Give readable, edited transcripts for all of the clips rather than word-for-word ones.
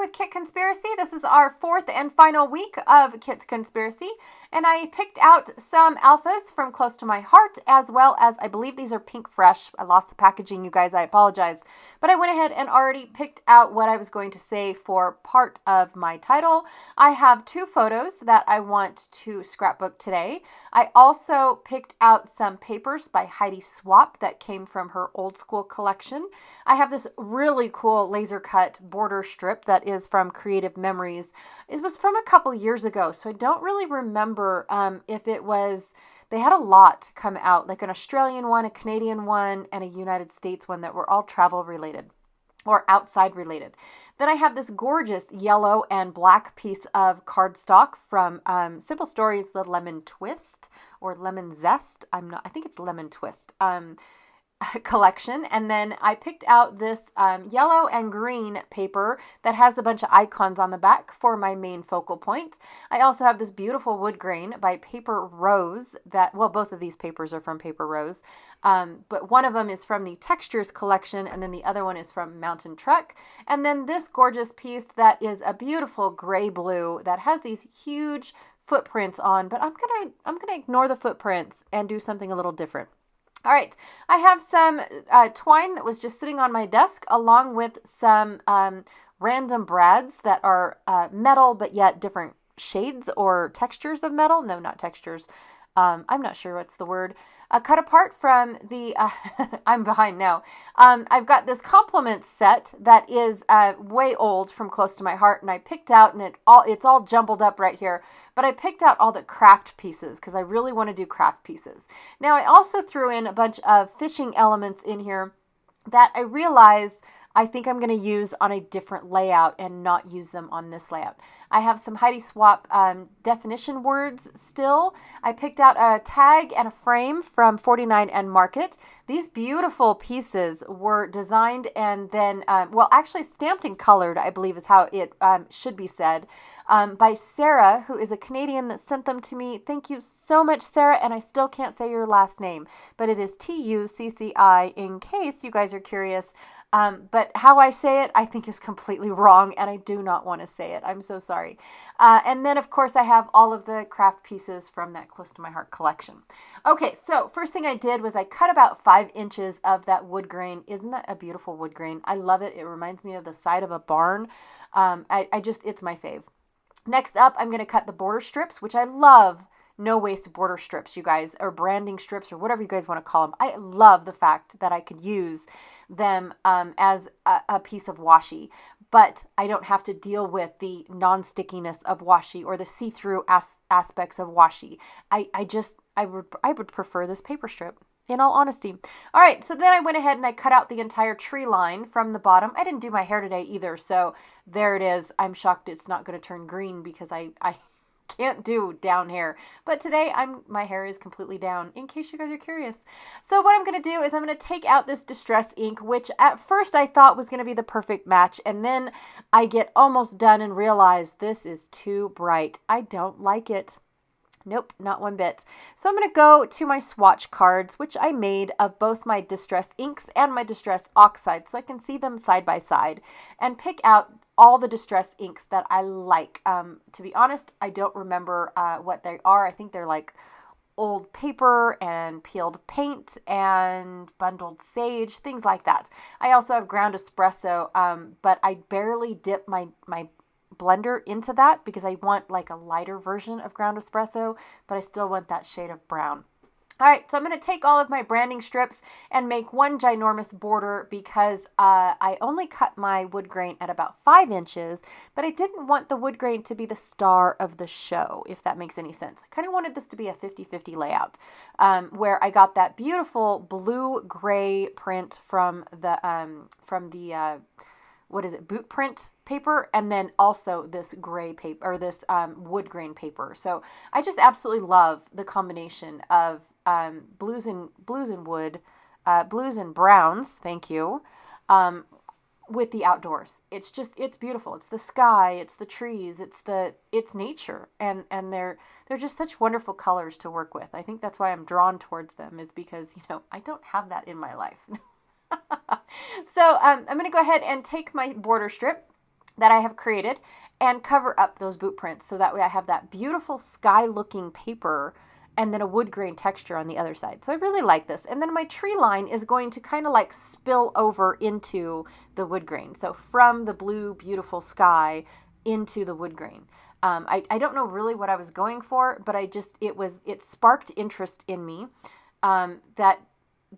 with Kit Conspiracy. This is our fourth and final week of Kit's Conspiracy, and I picked out some alphas from Close to My Heart, as well as, I believe these are Pink Fresh. I lost the packaging, you guys, I apologize. But I went ahead and already picked out what I was going to say for part of my title. I have two photos that I want to scrapbook today. I also picked out some papers by Heidi Swapp that came from her old school collection. I have this really cool laser cut border strip that is from Creative Memories. It was from a couple years ago, so I don't really remember if it was, they had a lot come out, like an Australian one, a Canadian one, and a United States one that were all travel related or outside related. Then I have this gorgeous yellow and black piece of cardstock from Simple Stories, the Lemon Twist or Lemon Zest. I think it's Lemon Twist. Collection. And then I picked out this yellow and green paper that has a bunch of icons on the back for my main focal point. I also have this beautiful wood grain by Paper Rose that, well, both of these papers are from Paper Rose, but one of them is from the Textures collection, and then the other one is from Mountain Trek. And then this gorgeous piece that is a beautiful gray blue that has these huge footprints on, but I'm gonna ignore the footprints and do something a little different. All right, I have some twine that was just sitting on my desk, along with some random brads that are metal, but yet different shades or textures of metal. No, not textures. I'm not sure what's the word. Cut apart from the, I'm behind now. I've got this complement set that is way old from Close to My Heart, and I picked out, and it's all jumbled up right here, but I picked out all the craft pieces because I really want to do craft pieces. Now, I also threw in a bunch of fishing elements in here that I realize I think I'm going to use on a different layout and not use them on this layout. I have some Heidi Swapp definition words still. I picked out a tag and a frame from 49 and Market. These beautiful pieces were designed and then, well, actually stamped and colored, I believe is how it should be said, by Sarah, who is a Canadian that sent them to me. Thank you so much, Sarah, and I still can't say your last name, but it is Tucci in case you guys are curious. But how I say it, I think is completely wrong, and I do not want to say it. I'm so sorry. And then, of course, I have all of the craft pieces from that Close to My Heart collection. Okay, so first thing I did was I cut about 5 inches of that wood grain. Isn't that a beautiful wood grain? I love it. It reminds me of the side of a barn. It's my fave. Next up, I'm going to cut the border strips, which I love. No waste border strips, you guys, or branding strips, or whatever you guys want to call them. I love the fact that I could use them as a piece of washi, but I don't have to deal with the non-stickiness of washi or the see-through aspects of washi. I would prefer this paper strip, in all honesty. All right, so then I went ahead and I cut out the entire tree line from the bottom. I didn't do my hair today either, so there it is. I'm shocked it's not going to turn green because I can't do down hair, but today my hair is completely down, in case you guys are curious. So what I'm going to do is I'm going to take out this Distress ink, which at first I thought was going to be the perfect match, and then I get almost done and realize this is too bright. I don't like it. Nope, not one bit. So I'm going to go to my swatch cards, which I made of both my Distress inks and my Distress oxide, so I can see them side by side, and pick out all the Distress inks that I like. To be honest, I don't remember what they are. I think they're like old paper and peeled paint and bundled sage, things like that. I also have ground espresso, but I barely dip my blender into that because I want like a lighter version of ground espresso, but I still want that shade of brown. All right, so I'm going to take all of my branding strips and make one ginormous border because I only cut my wood grain at about 5 inches, but I didn't want the wood grain to be the star of the show, if that makes any sense. I kind of wanted this to be a 50-50 layout, where I got that beautiful blue-gray print from the what is it, boot print paper, and then also this gray paper, or this wood grain paper. So I just absolutely love the combination of blues and wood, blues and browns, thank you, with the outdoors. It's beautiful. It's the sky, it's the trees, it's nature, and they're just such wonderful colors to work with. I think that's why I'm drawn towards them, is because, I don't have that in my life. So I'm going to go ahead and take my border strip that I have created and cover up those boot prints. So that way I have that beautiful sky looking paper and then a wood grain texture on the other side. So I really like this. And then my tree line is going to kind of like spill over into the wood grain. So from the blue, beautiful sky into the wood grain. I don't know really what I was going for, but it sparked interest in me, that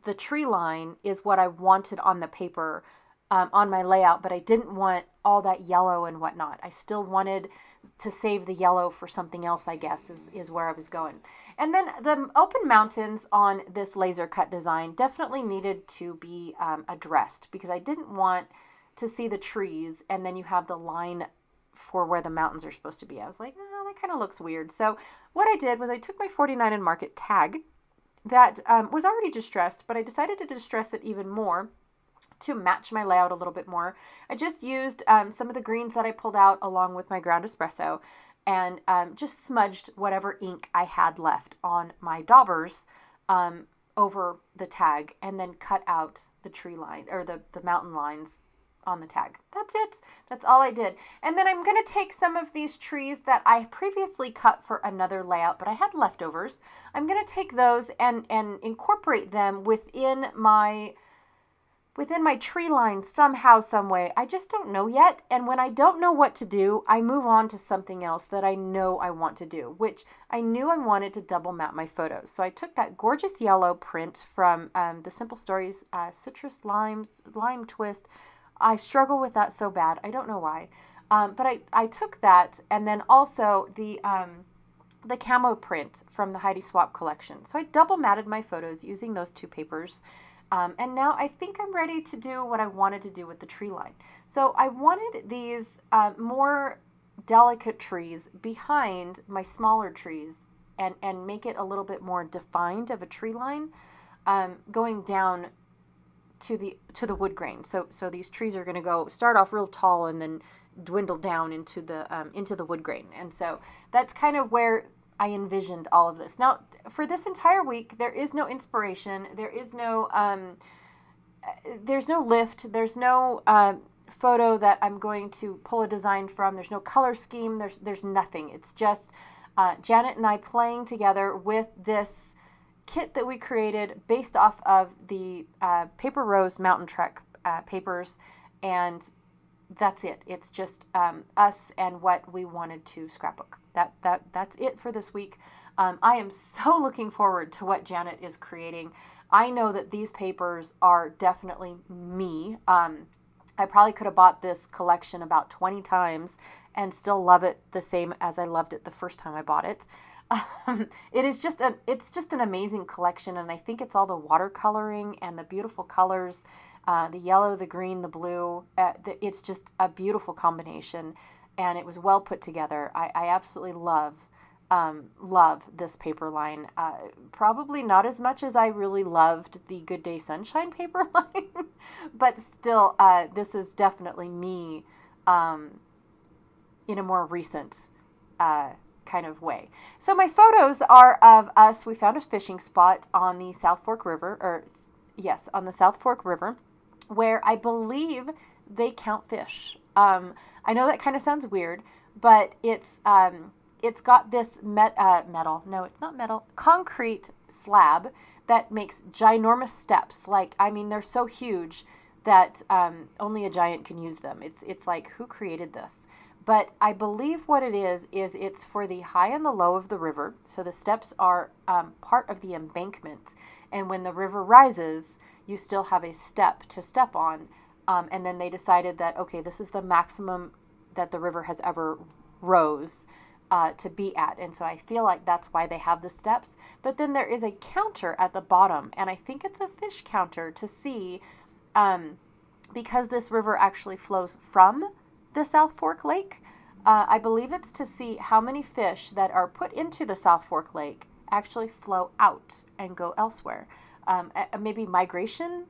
the tree line is what I wanted on the paper, on my layout, but I didn't want all that yellow and whatnot. I still wanted to save the yellow for something else, I guess, is where I was going. And then the open mountains on this laser cut design definitely needed to be addressed, because I didn't want to see the trees and then you have the line for where the mountains are supposed to be. I was like, no, that kind of looks weird. So what I did was I took my 49 and Market tag that was already distressed, but I decided to distress it even more to match my layout a little bit more. I just used some of the greens that I pulled out along with my ground espresso, and just smudged whatever ink I had left on my daubers over the tag, and then cut out the tree line or the mountain lines on the tag. That's it. That's all I did. And then I'm going to take some of these trees that I previously cut for another layout, but I had leftovers. I'm going to take those and incorporate them within my tree line somehow, some way. I just don't know yet. And when I don't know what to do, I move on to something else that I know I want to do, which I knew I wanted to double mount my photos. So I took that gorgeous yellow print from the Simple Stories Citrus Lime Twist. I struggle with that so bad. I don't know why. But I took that, and then also the camo print from the Heidi Swapp collection. So I double matted my photos using those two papers. And now I think I'm ready to do what I wanted to do with the tree line. So I wanted these more delicate trees behind my smaller trees, and make it a little bit more defined of a tree line, going down to the wood grain. So these trees are going to start off real tall and then dwindle down into the wood grain. And so that's kind of where I envisioned all of this. Now, for this entire week, there is no inspiration. There is no there's no lift. There's no photo that I'm going to pull a design from. There's no color scheme. There's nothing. It's just Janet and I playing together with this kit that we created based off of the Paper Rose Mountain Trek papers, and that's it. It's just us and what we wanted to scrapbook. That's it for this week. I am so looking forward to what Janet is creating. I know that these papers are definitely me. I probably could have bought this collection about 20 times and still love it the same as I loved it the first time I bought it. It's just an amazing collection, and I think it's all the watercoloring and the beautiful colors, the yellow, the green, the blue. It's just a beautiful combination, and it was well put together. I absolutely love this paper line. Probably not as much as I really loved the Good Day Sunshine paper line, but still, this is definitely me in a more recent kind of way. So my photos are of us. We found a fishing spot on the South Fork River, on the South Fork River, where I believe they count fish. I know that kind of sounds weird, but it's got this concrete slab that makes ginormous steps. They're so huge that only a giant can use them. It's like, who created this? But I believe what it is it's for the high and the low of the river. So the steps are part of the embankment. And when the river rises, you still have a step to step on. And then they decided that, okay, this is the maximum that the river has ever rose to be at. And so I feel like that's why they have the steps. But then there is a counter at the bottom. And I think it's a fish counter to see, because this river actually flows from the South Fork Lake. I believe it's to see how many fish that are put into the South Fork Lake actually flow out and go elsewhere. Maybe migration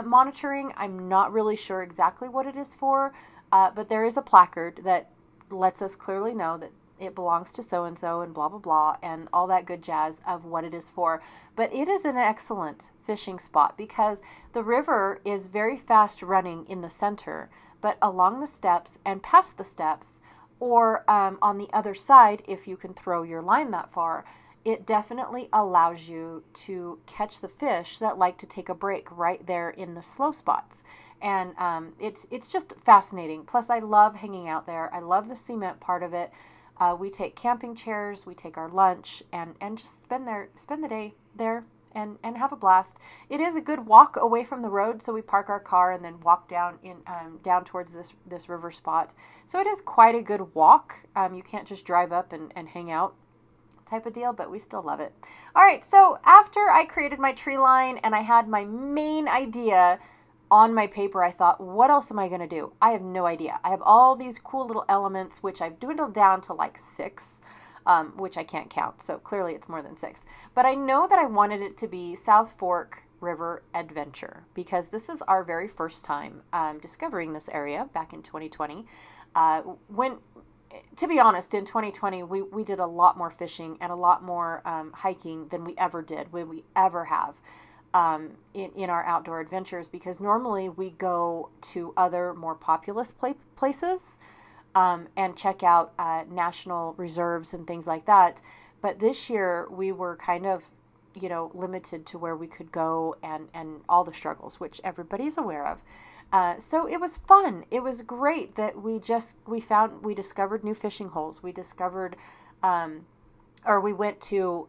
monitoring. I'm not really sure exactly what it is for, but there is a placard that lets us clearly know that it belongs to so-and-so and blah, blah, blah, and all that good jazz of what it is for. But it is an excellent fishing spot because the river is very fast running in the center, but along the steps and past the steps, or on the other side, if you can throw your line that far, it definitely allows you to catch the fish that like to take a break right there in the slow spots. And it's just fascinating. Plus, I love hanging out there. I love the cement part of it. We take camping chairs, we take our lunch, and just spend the day there and have a blast. It is a good walk away from the road, so we park our car and then walk down down towards this river spot. So it is quite a good walk. You can't just drive up and hang out type of deal, but we still love it. All right, so after I created my tree line and I had my main idea on my paper, I thought, what else am I going to do? I have no idea. I have all these cool little elements, which I've dwindled down to like 6, which I can't count. So clearly it's more than 6. But I know that I wanted it to be South Fork River Adventure, because this is our very first time discovering this area back in 2020. To be honest, in 2020, we did a lot more fishing and a lot more hiking than we ever did, when we ever have in our outdoor adventures, because normally we go to other more populous places and check out national reserves and things like that. But this year we were kind of, limited to where we could go and all the struggles, which everybody's aware of. So it was fun. It was great that we discovered new fishing holes. We discovered, we went to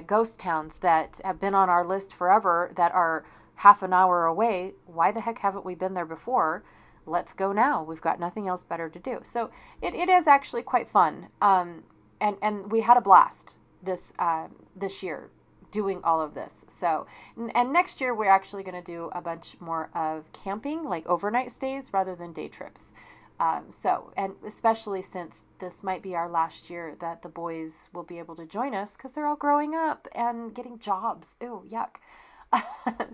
ghost towns that have been on our list forever that are half an hour away. Why the heck haven't we been there before? Let's go now. We've got nothing else better to do. So it is actually quite fun. And we had a blast this year doing all of this. So, and next year we're actually going to do a bunch more of camping, like overnight stays rather than day trips. And especially since this might be our last year that the boys will be able to join us, because they're all growing up and getting jobs. Ew, yuck.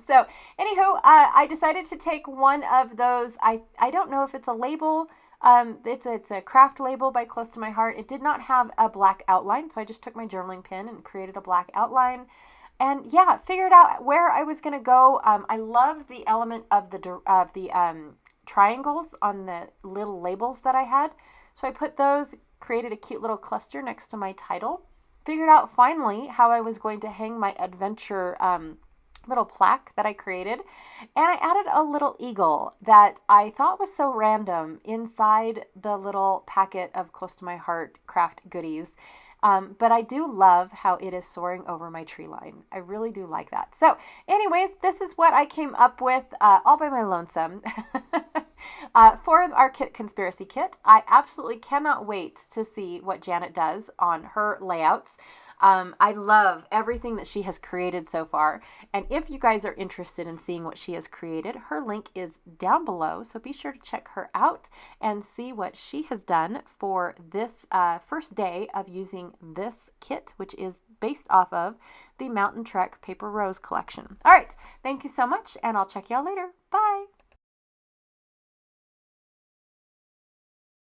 So anywho, I decided to take one of those. I don't know if it's a label. It's a craft label by Close to My Heart. It did not have a black outline, so I just took my journaling pen and created a black outline. And yeah, figured out where I was going to go. I love the element of the triangles on the little labels that I had. So I put those, created a cute little cluster next to my title. Figured out finally how I was going to hang my adventure little plaque that I created. And I added a little eagle that I thought was so random inside the little packet of Close to My Heart craft goodies. But I do love how it is soaring over my tree line. I really do like that. So anyways, this is what I came up with all by my lonesome for our Kit Conspiracy Kit. I absolutely cannot wait to see what Janet does on her layouts. I love everything that she has created so far. And if you guys are interested in seeing what she has created, her link is down below. So be sure to check her out and see what she has done for this first day of using this kit, which is based off of the Mountain Trek Paper Rose collection. All right. Thank you so much, and I'll check y'all later.